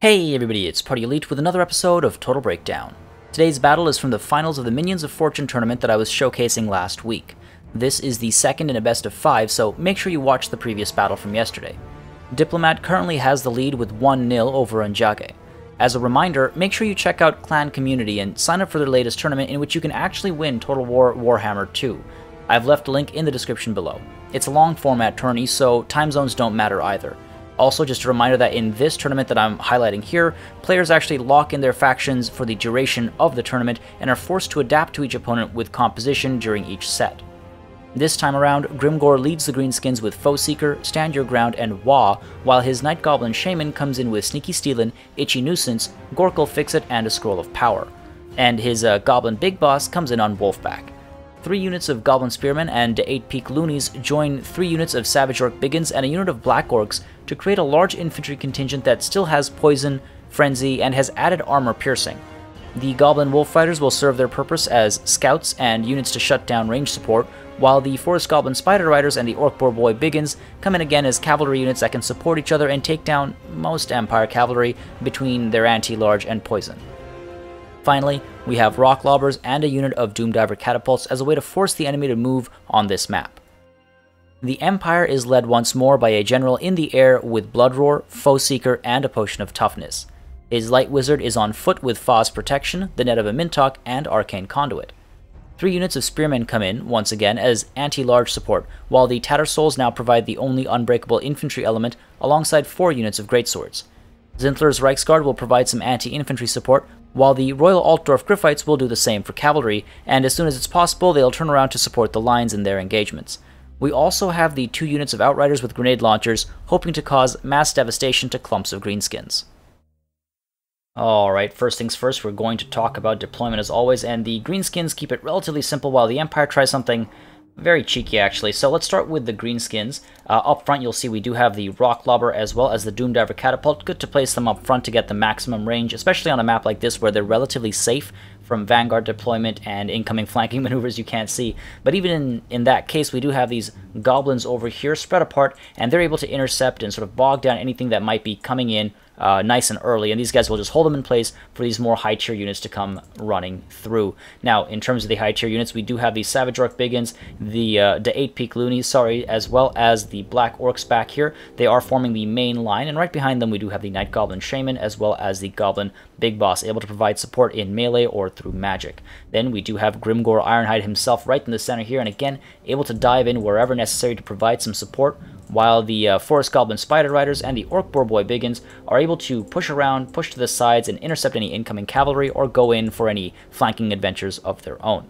Hey everybody, it's Party Elite with another episode of Total Breakdown. Today's battle is from the finals of the Minions of Fortune tournament that I was showcasing last week. This is the second in a best of 5, so make sure you watch the previous battle from yesterday. Diplomatt currently has the lead with 1-0 over Ondjage. As a reminder, make sure you check out Clan Community and sign up for their latest tournament in which you can actually win Total War Warhammer 2. I've left a link in the description below. It's a long format tourney, so time zones don't matter either. Also, just a reminder that in this tournament that I'm highlighting here, players actually lock in their factions for the duration of the tournament and are forced to adapt to each opponent with composition during each set. This time around, Grimgor leads the Greenskins with Foe Seeker, Stand Your Ground, and Wah, while his Night Goblin Shaman comes in with Sneaky Stealin', Itchy Nuisance, Gorkle Fix-It, and a Scroll of Power. And his Goblin Big Boss comes in on Wolfback. 3 units of Goblin Spearmen and 8 Peak Loonies join 3 units of Savage Orc Biggins and a unit of Black Orcs to create a large infantry contingent that still has Poison, Frenzy, and has added Armor Piercing. The Goblin Wolf Fighters will serve their purpose as scouts and units to shut down range support, while the Forest Goblin Spider Riders and the Orc Boar Boy Biggins come in again as cavalry units that can support each other and take down most Empire cavalry between their anti-large and poison. Finally, we have Rock Lobbers and a unit of Doomdiver Catapults as a way to force the enemy to move on this map. The Empire is led once more by a general in the air with Blood Roar, Foe Seeker, and a Potion of Toughness. His Light Wizard is on foot with Foz Protection, the Net of a Mintok, and Arcane Conduit. 3 units of Spearmen come in, once again, as anti-large support, while the Tattersouls now provide the only unbreakable infantry element alongside 4 units of Greatswords. Zinthler's Reichsguard will provide some anti-infantry support, while the Royal Altdorf Griffites will do the same for cavalry, and as soon as it's possible, they'll turn around to support the lines in their engagements. We also have the 2 units of Outriders with grenade launchers, hoping to cause mass devastation to clumps of Greenskins. Alright, first things first, we're going to talk about deployment as always, and the Greenskins keep it relatively simple while the Empire tries something very cheeky actually. So let's start with the Greenskins. Up front you'll see we do have the Rock Lobber as well as the Doomdiver Catapult. Good to place them up front to get the maximum range, especially on a map like this where they're relatively safe from Vanguard deployment and incoming flanking maneuvers you can't see. But even in that case, we do have these Goblins over here spread apart, and they're able to intercept and sort of bog down anything that might be coming in nice and early, and these guys will just hold them in place for these more high-tier units to come running through. Now, in terms of the high-tier units, we do have the Savage Orc Biggins, the 8 Peak Loonies, as well as the Black Orcs back here. They are forming the main line, and right behind them we do have the Night Goblin Shaman, as well as the Goblin Big Boss, able to provide support in melee or through magic. Then we do have Grimgor Ironhide himself right in the center here, and again, able to dive in wherever necessary to provide some support, while the Forest Goblin Spider Riders and the Orc Boar Boy Biggins are able to push around, push to the sides, and intercept any incoming cavalry or go in for any flanking adventures of their own.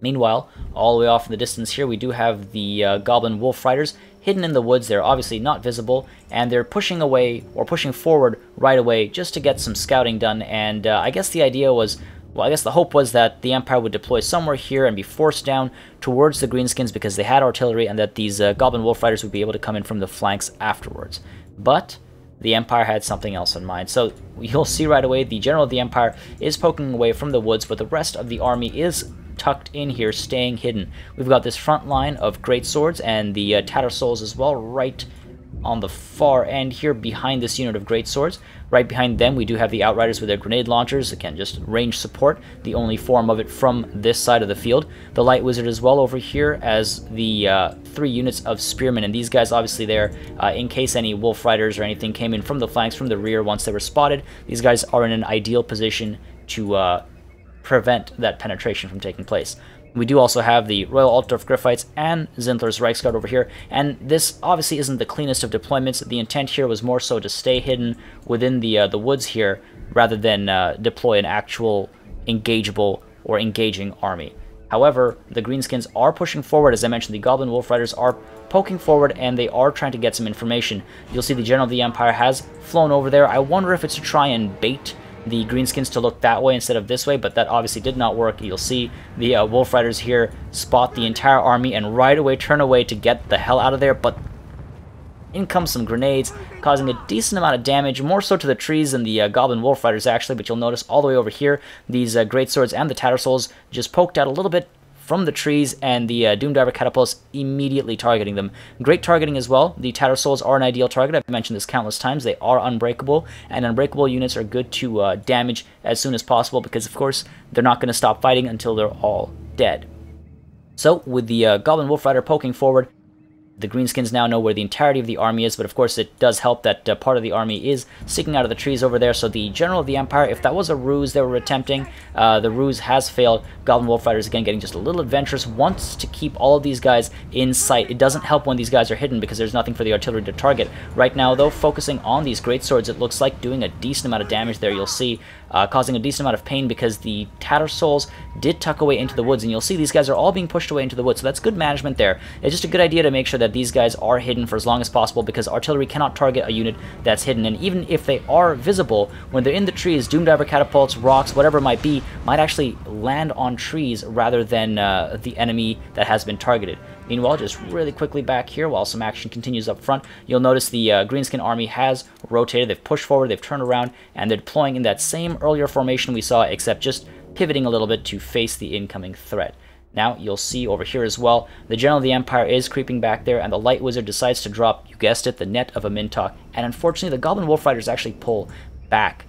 Meanwhile, all the way off in the distance here, we do have the Goblin Wolf Riders hidden in the woods. They're obviously not visible, and they're pushing away, or pushing forward right away, just to get some scouting done, and I guess the idea was, well, I guess the hope was that the Empire would deploy somewhere here and be forced down towards the Greenskins because they had artillery, and that these Goblin Wolf Riders would be able to come in from the flanks afterwards. But the Empire had something else in mind. So you'll see right away the General of the Empire is poking away from the woods, but the rest of the army is tucked in here, staying hidden. We've got this front line of Greatswords and the Tattersouls as well, right on the far end here behind this unit of Greatswords. Right behind them we do have the Outriders with their grenade launchers, again just range support, the only form of it from this side of the field. The Light Wizard as well over here as the 3 units of Spearmen, and these guys obviously there in case any Wolf Riders or anything came in from the flanks, from the rear once they were spotted. These guys are in an ideal position to prevent that penetration from taking place. We do also have the Royal Altdorf Griffites and Zinthler's Reichsguard over here, and this obviously isn't the cleanest of deployments. The intent here was more so to stay hidden within the woods here, rather than deploy an actual engageable or engaging army. However, the Greenskins are pushing forward. As I mentioned, the Goblin Wolf Riders are poking forward, and they are trying to get some information. You'll see the General of the Empire has flown over there. I wonder if it's to try and bait the Greenskins to look that way instead of this way, but that obviously did not work. You'll see the Wolf Riders here spot the entire army and right away turn away to get the hell out of there, but in comes some grenades, causing a decent amount of damage, more so to the trees than the Goblin Wolf Riders actually, but you'll notice all the way over here, these Greatswords and the Tattersouls just poked out a little bit from the trees, and the Doomdiver catapults immediately targeting them. Great targeting as well. The Tattersouls are an ideal target. I've mentioned this countless times. They are unbreakable, and unbreakable units are good to damage as soon as possible because, of course, they're not going to stop fighting until they're all dead. So, with the Goblin Wolf Rider poking forward, the Greenskins now know where the entirety of the army is, but of course it does help that part of the army is sticking out of the trees over there. So the General of the Empire, if that was a ruse they were attempting, the ruse has failed. Goblin Wolf Riders, again, getting just a little adventurous, wants to keep all of these guys in sight. It doesn't help when these guys are hidden because there's nothing for the artillery to target. Right now, though, focusing on these greatswords, it looks like doing a decent amount of damage there. You'll see causing a decent amount of pain because the Tattersouls did tuck away into the woods, and you'll see these guys are all being pushed away into the woods, so that's good management there. It's just a good idea to make sure that these guys are hidden for as long as possible because artillery cannot target a unit that's hidden, and even if they are visible, when they're in the trees, Doomdiver catapults, rocks, whatever it might be, might actually land on trees rather than the enemy that has been targeted. Meanwhile, just really quickly back here, while some action continues up front, you'll notice the Greenskin army has rotated, they've pushed forward, they've turned around, and they're deploying in that same earlier formation we saw, except just pivoting a little bit to face the incoming threat. Now, you'll see over here as well, the General of the Empire is creeping back there, and the Light Wizard decides to drop, you guessed it, the net of a Mintok, and unfortunately the Goblin Wolf Riders actually pull back.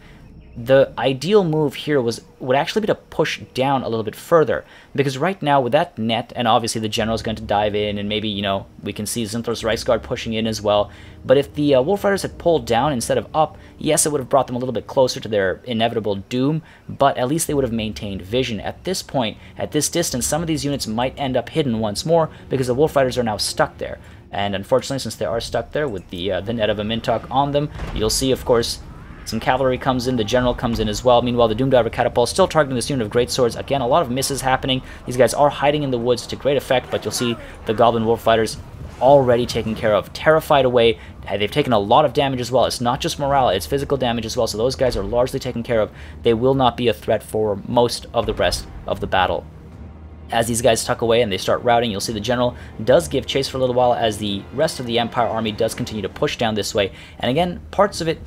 The ideal move here would actually be to push down a little bit further, because right now with that net, and obviously the General is going to dive in, and maybe, you know, we can see Zinthor's Reichsguard pushing in as well, but if the Wolf Riders had pulled down instead of up, yes, it would have brought them a little bit closer to their inevitable doom, but at least they would have maintained vision. At this point, at this distance, some of these units might end up hidden once more, because the Wolf Riders are now stuck there. And unfortunately, since they are stuck there with the net of a Mintok on them, you'll see, of course, some cavalry comes in, the General comes in as well. Meanwhile, the Doomdiver catapult still targeting this unit of greatswords. Again, a lot of misses happening. These guys are hiding in the woods to great effect, but you'll see the Goblin Wolf Fighters already taken care of, terrified away. They've taken a lot of damage as well. It's not just morale, it's physical damage as well, so those guys are largely taken care of. They will not be a threat for most of the rest of the battle. As these guys tuck away and they start routing, you'll see the General does give chase for a little while as the rest of the Empire army does continue to push down this way. And again, parts of it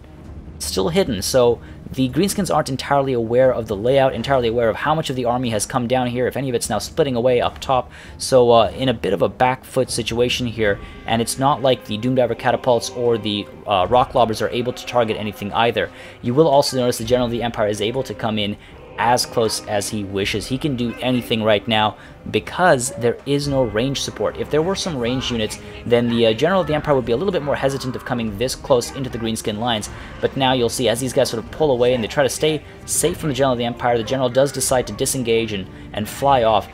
still hidden, so the Greenskins aren't entirely aware of the layout, entirely aware of how much of the army has come down here, if any of it's now splitting away up top, so in a bit of a back foot situation here, and it's not like the Doomdiver catapults or the rock lobbers are able to target anything either. You will also notice the General of the Empire is able to come in as close as he wishes. He can do anything right now because there is no range support. If there were some ranged units, then the General of the Empire would be a little bit more hesitant of coming this close into the Greenskin lines, but now you'll see as these guys sort of pull away and they try to stay safe from the General of the Empire, the General does decide to disengage and fly off.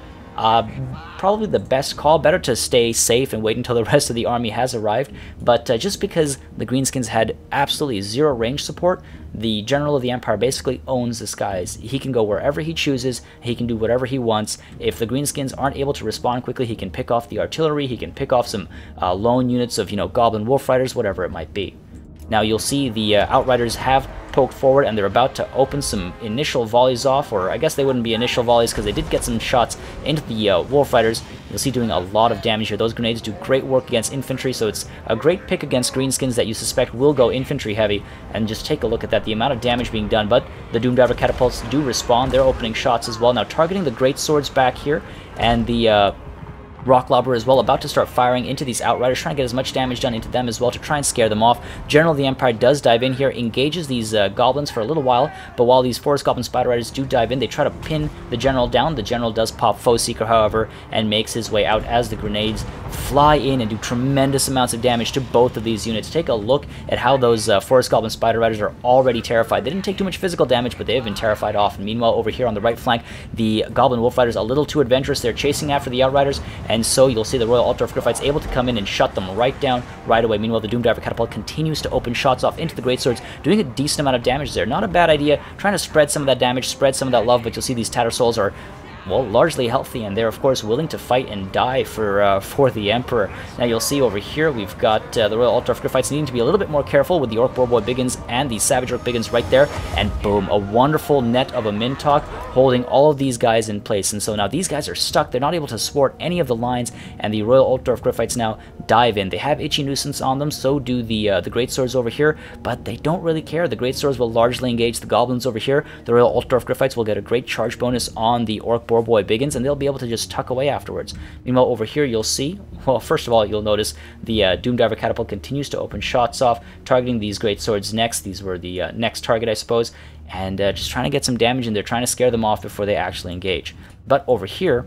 Probably the best call, better to stay safe and wait until the rest of the army has arrived, but just because the Greenskins had absolutely zero range support, the General of the Empire basically owns the skies. He can go wherever he chooses, he can do whatever he wants. If the Greenskins aren't able to respond quickly, he can pick off the artillery, he can pick off some lone units of, you know, Goblin Wolf Riders, whatever it might be. Now you'll see the Outriders have poked forward and they're about to open some initial volleys off, or I guess they wouldn't be initial volleys because they did get some shots into the Wolf Riders. You'll see doing a lot of damage here. Those grenades do great work against infantry, so it's a great pick against Greenskins that you suspect will go infantry heavy, and just take a look at that, the amount of damage being done. But the Doomdiver catapults do respond, they're opening shots as well. Now targeting the great swords back here, and the Rock Lobber as well, about to start firing into these Outriders, trying to get as much damage done into them as well to try and scare them off. General of the Empire does dive in here, engages these goblins for a little while, but while these Forest Goblin Spider Riders do dive in, they try to pin the General down. The General does pop Foe Seeker, however, and makes his way out as the grenades fly in and do tremendous amounts of damage to both of these units. Take a look at how those Forest Goblin Spider Riders are already terrified. They didn't take too much physical damage, but they have been terrified off. And meanwhile, over here on the right flank, the Goblin Wolf Riders a little too adventurous. They're chasing after the Outriders, and so you'll see the Royal Altdorf Griffites able to come in and shut them right down right away. Meanwhile, the Doomdiver Catapult continues to open shots off into the Greatswords, doing a decent amount of damage there. Not a bad idea, trying to spread some of that damage, spread some of that love, but you'll see these Tattersouls are, well, largely healthy, and they're of course willing to fight and die for the Emperor. Now you'll see over here we've got the Royal Altdorf Griffites needing to be a little bit more careful with the Orc Boarboy Biggins and the Savage Orc Biggins right there, and boom, a wonderful net of a Mintok holding all of these guys in place. And so now these guys are stuck, they're not able to thwart any of the lines, and the Royal Altdorf Griffites now dive in. They have Itchy Nuisance on them, so do the Great Swords over here, but they don't really care. The Great Swords will largely engage the Goblins over here. The Royal Altdorf Griffites will get a great charge bonus on the Orc Boarboy Boarboy Biggins, and they'll be able to just tuck away afterwards. Meanwhile, over here you'll see, well, first of all, you'll notice the Doomdiver Catapult continues to open shots off, targeting these Great Swords next. These were the next target, I suppose, and just trying to get some damage in there, trying to scare them off before they actually engage. But over here,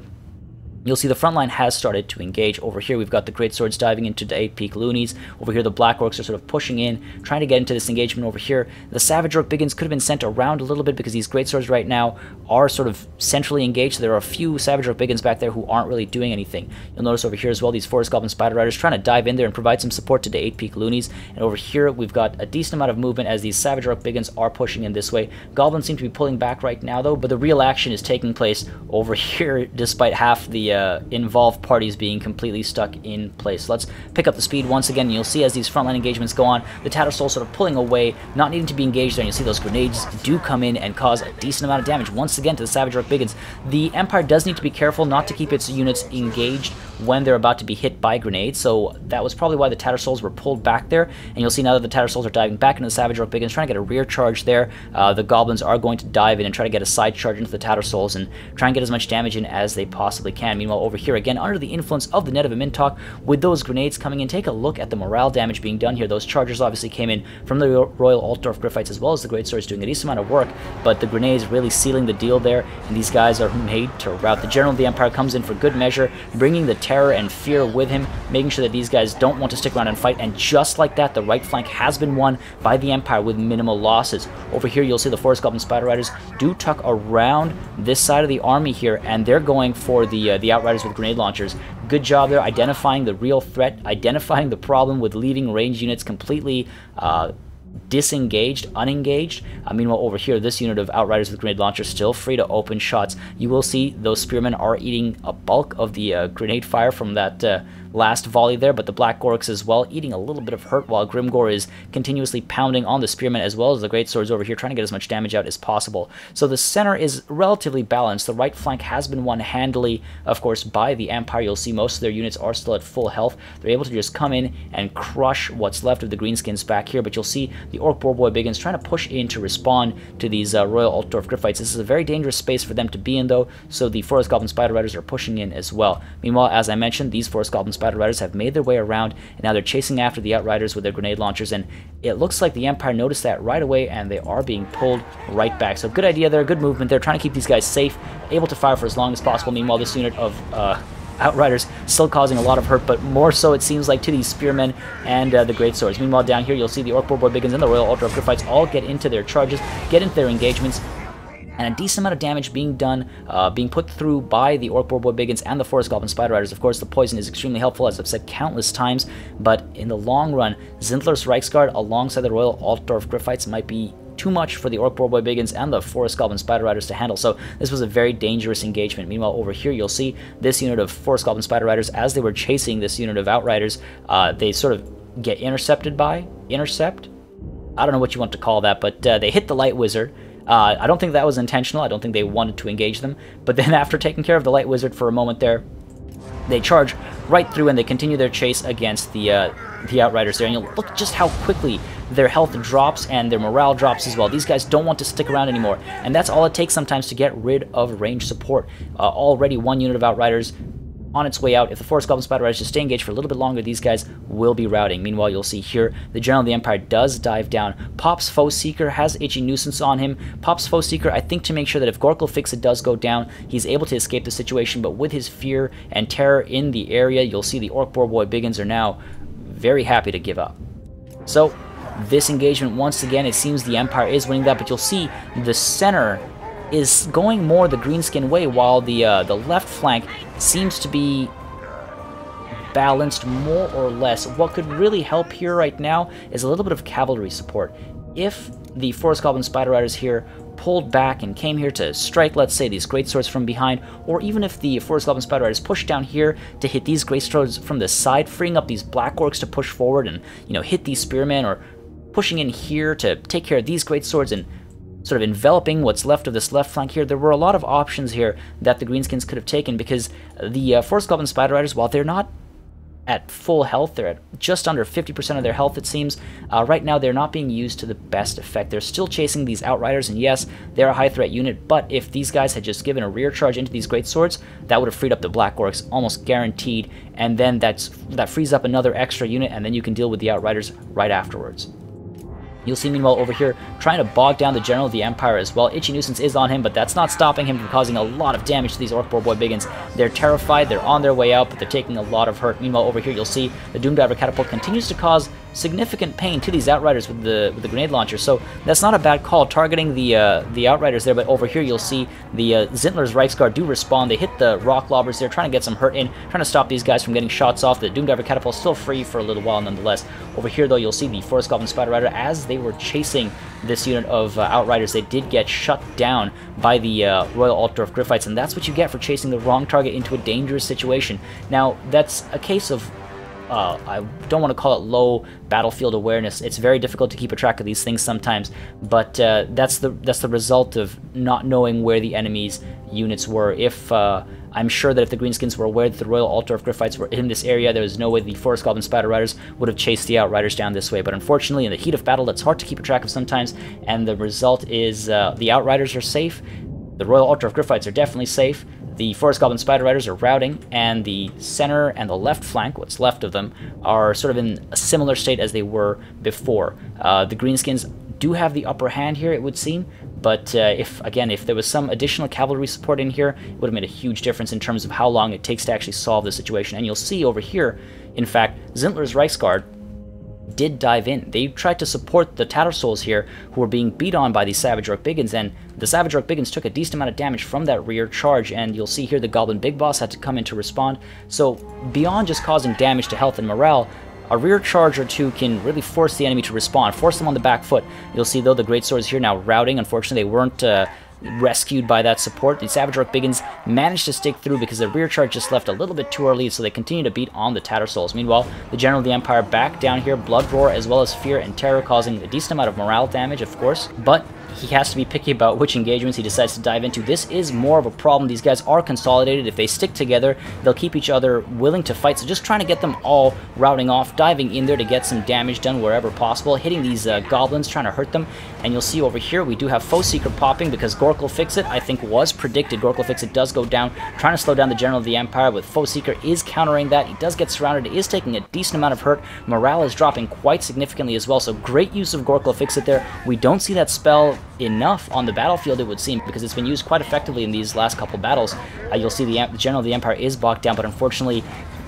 you'll see the front line has started to engage. Over here, we've got the Great Swords diving into the 8-peak loonies. Over here, the Black Orcs are sort of pushing in, trying to get into this engagement over here. The Savage Orc Biggins could have been sent around a little bit because these Great Swords right now are sort of centrally engaged. So there are a few Savage Orc Biggins back there who aren't really doing anything. You'll notice over here as well, these Forest Goblin Spider Riders trying to dive in there and provide some support to the 8-peak loonies. And over here, we've got a decent amount of movement as these Savage Orc Biggins are pushing in this way. Goblins seem to be pulling back right now, though, but the real action is taking place over here, despite half the involved parties being completely stuck in place. Let's pick up the speed once again, and you'll see as these frontline engagements go on, the Tattersaul sort of pulling away, not needing to be engaged there, and you'll see those grenades do come in and cause a decent amount of damage once again to the Savage Orc Biggins. The Empire does need to be careful not to keep its units engaged when they're about to be hit by grenades, so that was probably why the Tattersauls were pulled back there, and you'll see now that the Tattersauls are diving back into the Savage Orc Biggins, trying to get a rear charge there. The Goblins are going to dive in and try to get a side charge into the Tattersauls and try and get as much damage in as they possibly can. Meanwhile, over here again, under the influence of the Net of Mintok, with those grenades coming in, take a look at the morale damage being done here. Those chargers obviously came in from the Royal Altdorf Griffites as well as the Great Swords doing a decent amount of work, but the grenades really sealing the deal there, and these guys are made to rout. The General of the Empire comes in for good measure, bringing the terror and fear with him, making sure that these guys don't want to stick around and fight, and just like that, the right flank has been won by the Empire with minimal losses. Over here, you'll see the Forest Goblin Spider Riders do tuck around this side of the army here, and they're going for the Outriders with grenade launchers. Good job there, identifying the real threat, identifying the problem with leaving range units completely disengaged, unengaged. Meanwhile, over here, this unit of Outriders with grenade launchers still free to open shots. You will see those Spearmen are eating a bulk of the grenade fire from that last volley there, but the Black Orcs as well eating a little bit of hurt, while Grimgor is continuously pounding on the Spearmen as well as the Great Swords over here, trying to get as much damage out as possible. So the center is relatively balanced. The right flank has been won handily, of course, by the Empire. You'll see most of their units are still at full health. They're able to just come in and crush what's left of the Greenskins back here, but you'll see the Orc Boarboy Biggins trying to push in to respond to these Royal Altdorf Griffites. This is a very dangerous space for them to be in, though, so the Forest Goblin Spider Riders are pushing in as well. Meanwhile, as I mentioned, these Forest Goblin Spider Riders have made their way around, and now they're chasing after the Outriders with their grenade launchers, and it looks like the Empire noticed that right away, and they are being pulled right back. So good idea there, good movement. They're trying to keep these guys safe, able to fire for as long as possible. Meanwhile, this unit of Outriders still causing a lot of hurt, but more so it seems like to these Spearmen and the Great Swords. Meanwhile, down here you'll see the Orc Boarboy Biggins and the Royal Altdorf Griffites all get into their charges, get into their engagements, and a decent amount of damage being done, being put through by the Orc Boarboy Biggins and the Forest Goblin Spider Riders. Of course, the poison is extremely helpful, as I've said countless times, but in the long run, Zintler's Reichsguard alongside the Royal Altdorf Griffites might be too much for the Orc Boarboy Biggins and the Forest Goblin Spider Riders to handle, so this was a very dangerous engagement. Meanwhile, over here you'll see this unit of Forest Goblin Spider Riders, as they were chasing this unit of Outriders, they sort of get intercepted by, I don't know what you want to call that, but they hit the Light Wizard. I don't think that was intentional. I don't think they wanted to engage them, but then after taking care of the Light Wizard for a moment there, they charge right through and they continue their chase against the Outriders there, and you'll look just how quickly their health drops and their morale drops as well. These guys don't want to stick around anymore, and that's all it takes sometimes to get rid of range support. Already one unit of Outriders on its way out. If the Forest Goblin Spider Riders just stay engaged for a little bit longer, these guys will be routing. Meanwhile, you'll see here, the General of the Empire does dive down. Pop's Foe Seeker has Itchy Nuisance on him. Pop's Foe Seeker, I think, to make sure that if Gorkle Fixit does go down, he's able to escape the situation, but with his fear and terror in the area, you'll see the Orc Boarboy Biggins are now very happy to give up. So, this engagement, once again, it seems the Empire is winning that, but you'll see the center is going more the Greenskin way, while the left flank seems to be balanced more or less. What could really help here right now is a little bit of cavalry support. If the Forest Goblin Spider Riders here pulled back and came here to strike, let's say, these Great Swords from behind, or even if the Forest Goblin Spider Riders pushed down here to hit these Great Swords from the side, freeing up these Black Orcs to push forward and, you know, hit these Spearmen, or pushing in here to take care of these Great Swords and sort of enveloping what's left of this left flank here, there were a lot of options here that the Greenskins could have taken, because the Forest Goblin Spider Riders, while they're not at full health. They're at just under 50% of their health, it seems. Right now, they're not being used to the best effect. They're still chasing these Outriders, and yes, they're a high threat unit, but if these guys had just given a rear charge into these great swords, that would have freed up the Black Orcs, almost guaranteed, and then that frees up another extra unit, and then you can deal with the Outriders right afterwards. You'll see, meanwhile, over here, trying to bog down the General of the Empire as well. Itchy Nuisance is on him, but that's not stopping him from causing a lot of damage to these Orc Boar Boy Biggins. They're terrified, they're on their way out, but they're taking a lot of hurt. Meanwhile, over here, you'll see the Doomdiver Catapult continues to cause significant pain to these Outriders with the grenade launcher, so that's not a bad call, targeting the Outriders there, but over here you'll see the Zintler's Reichsguard do respawn. They hit the Rock Lobbers there, trying to get some hurt in, trying to stop these guys from getting shots off. The Doomdiver Catapult still free for a little while nonetheless. Over here, though, you'll see the Forest Goblin Spider Rider, as they were chasing this unit of Outriders, they did get shut down by the Royal Altdorf Griffites, and that's what you get for chasing the wrong target into a dangerous situation. Now, that's a case of I don't want to call it low battlefield awareness. It's very difficult to keep a track of these things sometimes, but that's the result of not knowing where the enemy's units were. If I'm sure that if the Greenskins were aware that the Royal Altdorf Griffites were in this area, there was no way the Forest Goblin Spider Riders would have chased the Outriders down this way. But unfortunately, in the heat of battle, that's hard to keep a track of sometimes, and the result is the Outriders are safe, the Royal Altdorf Griffites are definitely safe, the Forest Goblin Spider Riders are routing, and the center and the left flank, what's left of them, are sort of in a similar state as they were before. The Greenskins do have the upper hand here, it would seem, but if there was some additional cavalry support in here, it would have made a huge difference in terms of how long it takes to actually solve the situation. And you'll see over here, in fact, Zintler's Reichsguard did dive in. They tried to support the Tattersouls here, who were being beat on by the Savage Orc Biggins, and the Savage Orc Biggins took a decent amount of damage from that rear charge, and you'll see here the Goblin Big Boss had to come in to respond. So beyond just causing damage to health and morale, a rear charge or two can really force the enemy to respond, force them on the back foot. You'll see, though, the Great Swords here now routing. Unfortunately, they weren't rescued by that support. The Savage Orc Biggins managed to stick through because the rear charge just left a little bit too early, so they continue to beat on the Tattersouls. Meanwhile, the General of the Empire back down here, Blood Roar as well as Fear and Terror causing a decent amount of morale damage, of course, but he has to be picky about which engagements he decides to dive into. This is more of a problem. These guys are consolidated. If they stick together, they'll keep each other willing to fight, so just trying to get them all routing off, diving in there to get some damage done wherever possible, hitting these goblins, trying to hurt them. And you'll see over here we do have Foe Seeker popping because Gorkle Fix-It, I think, was predicted. Gorkle Fix-It does go down, trying to slow down the General of the Empire, but Foe Seeker is countering that. He does get surrounded, is taking a decent amount of hurt. Morale is dropping quite significantly as well, so great use of Gorkle Fix-It there. We don't see that spell enough on the battlefield, it would seem, because it's been used quite effectively in these last couple battles. You'll see the General of the Empire is bogged down, but unfortunately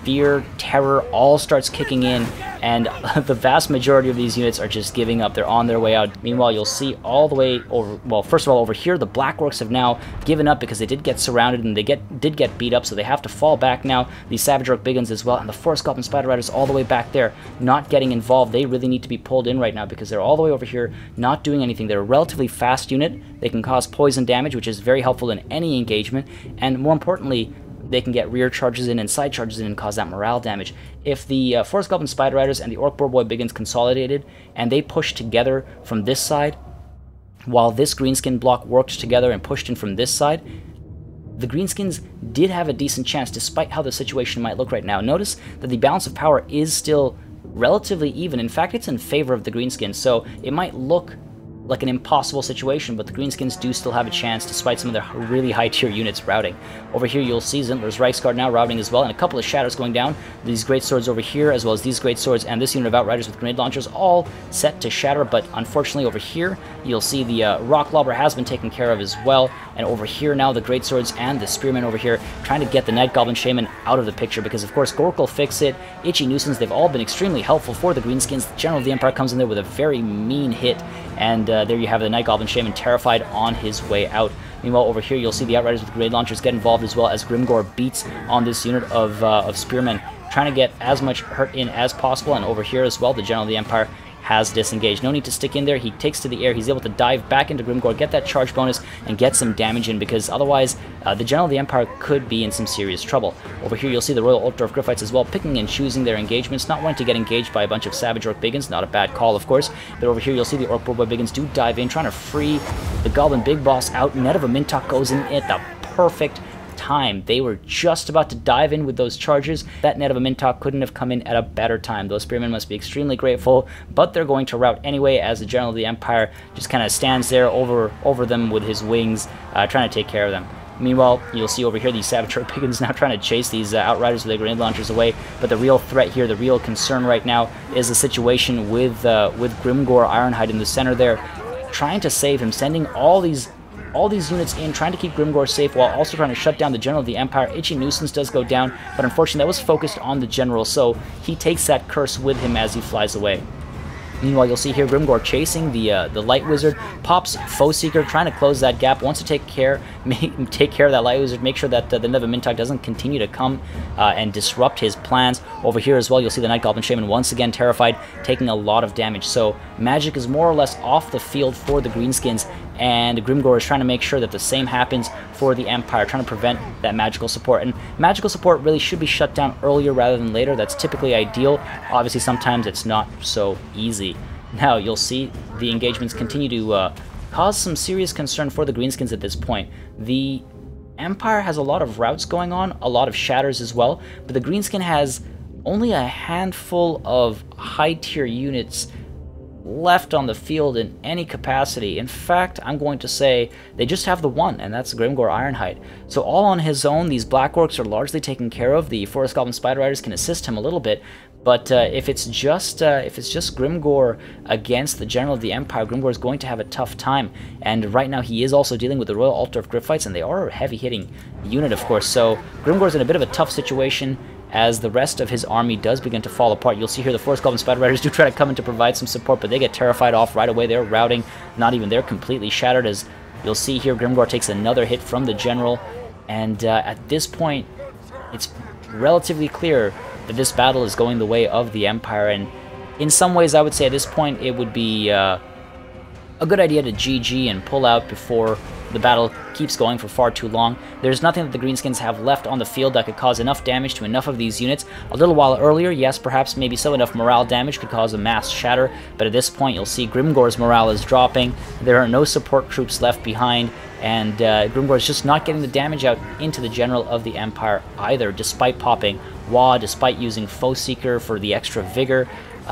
Fear, Terror all starts kicking in, and the vast majority of these units are just giving up. They're on their way out. Meanwhile, you'll see all the way over, well, first of all, over here, the Black Orcs have now given up because they did get surrounded and they did get beat up, so they have to fall back now. The Savage Orc Biggins as well, and the Forest Goblin Spider Riders all the way back there, not getting involved. They really need to be pulled in right now because they're all the way over here, not doing anything. They're a relatively fast unit. They can cause poison damage, which is very helpful in any engagement, and more importantly, they can get rear charges in and side charges in and cause that morale damage. If the Forest Goblin Spider Riders and the Orc Boar Boy Biggins consolidated and they pushed together from this side, while this Greenskin block worked together and pushed in from this side, the Greenskins did have a decent chance despite how the situation might look right now. Notice that the balance of power is still relatively even. In fact, it's in favor of the Greenskins, so it might look like an impossible situation, but the Greenskins do still have a chance despite some of their really high tier units routing. Over here you'll see Zintler's Reichsguard now routing as well, and a couple of shadows going down. These great swords over here, as well as these great swords and this unit of Outriders with grenade launchers, all set to shatter, but unfortunately over here you'll see the Rock Lobber has been taken care of as well, and over here now the great swords and the Spearmen over here trying to get the Night Goblin Shaman out of the picture, because of course Gorkle Fix-It, Itchy Nuisance, they've all been extremely helpful for the Greenskins. The General of the Empire comes in there with a very mean hit, and there you have the Night Goblin Shaman terrified on his way out. Meanwhile, over here you'll see the Outriders with grenade launchers get involved as well, as Grimgor beats on this unit of Spearmen, trying to get as much hurt in as possible. And over here as well, the General of the Empire has disengaged. No need to stick in there. He takes to the air. He's able to dive back into Grimgor, get that charge bonus, and get some damage in, because otherwise the General of the Empire could be in some serious trouble. Over here you'll see the Royal Altdorf Griffites as well, picking and choosing their engagements, not wanting to get engaged by a bunch of Savage Orc Biggins. Not a bad call, of course. But over here you'll see the Orc Boar Boy Biggins do dive in, trying to free the Goblin Big Boss out. Net of a Mintok goes in at the perfect time. They were just about to dive in with those charges. That net of a Mintok couldn't have come in at a better time. Those spearmen must be extremely grateful, but they're going to rout anyway as the General of the Empire just kind of stands there over them with his wings, trying to take care of them. Meanwhile, you'll see over here these Saboteur Piggins now trying to chase these Outriders with their grenade launchers away, but the real threat here, the real concern right now, is the situation with Grimgor Ironhide in the center there, trying to save him, sending all these units in, trying to keep Grimgor safe while also trying to shut down the General of the Empire. Itchy Nuisance does go down, but unfortunately that was focused on the General, so he takes that curse with him as he flies away. Meanwhile, you'll see here Grimgor chasing the Light Wizard, pops Foe Seeker, trying to close that gap, wants to take care of that Light Wizard, make sure that the Neva Mintok doesn't continue to come and disrupt his plans. Over here as well, you'll see the Night Goblin Shaman once again terrified, taking a lot of damage. So magic is more or less off the field for the Greenskins, and Grimgor is trying to make sure that the same happens for the Empire, trying to prevent that magical support. And magical support really should be shut down earlier rather than later. That's typically ideal. Obviously, sometimes it's not so easy. Now, you'll see the engagements continue to cause some serious concern for the Greenskins at this point. The Empire has a lot of routes going on, a lot of shatters as well, but the Greenskin has only a handful of high-tier units left on the field in any capacity. In fact, I'm going to say they just have the one, and that's Grimgor Ironhide. So all on his own, these Black Orcs are largely taken care of. The Forest Goblin Spider Riders can assist him a little bit, but if it's just Grimgor against the General of the Empire, Grimgor is going to have a tough time. And right now he is also dealing with the Royal Altar of Gryphites, and they are a heavy-hitting unit, of course. So Grimgor's in a bit of a tough situation as the rest of his army does begin to fall apart. You'll see here the Forest Goblin Spider Riders do try to come in to provide some support, but they get terrified off right away. They're routing, not even they're completely shattered, as you'll see here Grimgor takes another hit from the General, and at this point it's relatively clear that this battle is going the way of the Empire, and in some ways I would say at this point it would be a good idea to GG and pull out before the battle keeps going for far too long. There's nothing that the Greenskins have left on the field that could cause enough damage to enough of these units. A little while earlier, yes, perhaps maybe so, enough morale damage could cause a mass shatter, but at this point you'll see Grimgor's morale is dropping. There are no support troops left behind, and Grimgor is just not getting the damage out into the General of the Empire either, despite popping Wa, despite using Foe Seeker for the extra vigor,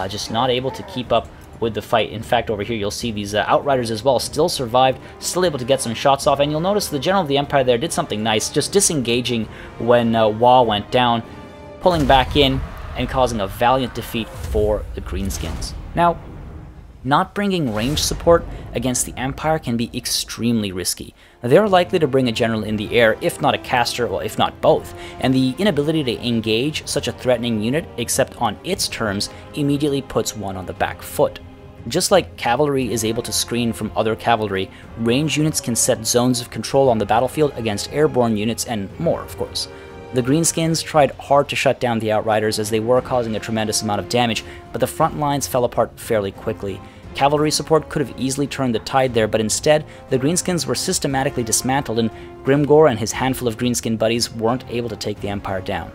just not able to keep up with the fight. In fact, over here you'll see these Outriders as well still survived, still able to get some shots off, and you'll notice the General of the Empire there did something nice, just disengaging when Wa went down, pulling back in, and causing a valiant defeat for the Greenskins. Now, not bringing range support against the Empire can be extremely risky. They're likely to bring a general in the air, if not a caster, or if not both, and the inability to engage such a threatening unit, except on its terms, immediately puts one on the back foot. Just like cavalry is able to screen from other cavalry, range units can set zones of control on the battlefield against airborne units and more, of course. The Greenskins tried hard to shut down the Outriders as they were causing a tremendous amount of damage, but the front lines fell apart fairly quickly. Cavalry support could have easily turned the tide there, but instead, the Greenskins were systematically dismantled, and Grimgor and his handful of Greenskin buddies weren't able to take the Empire down.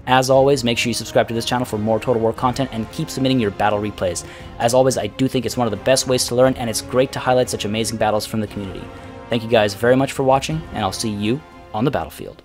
As always, make sure you subscribe to this channel for more Total War content and keep submitting your battle replays. As always, I do think it's one of the best ways to learn, and it's great to highlight such amazing battles from the community. Thank you guys very much for watching, and I'll see you on the battlefield.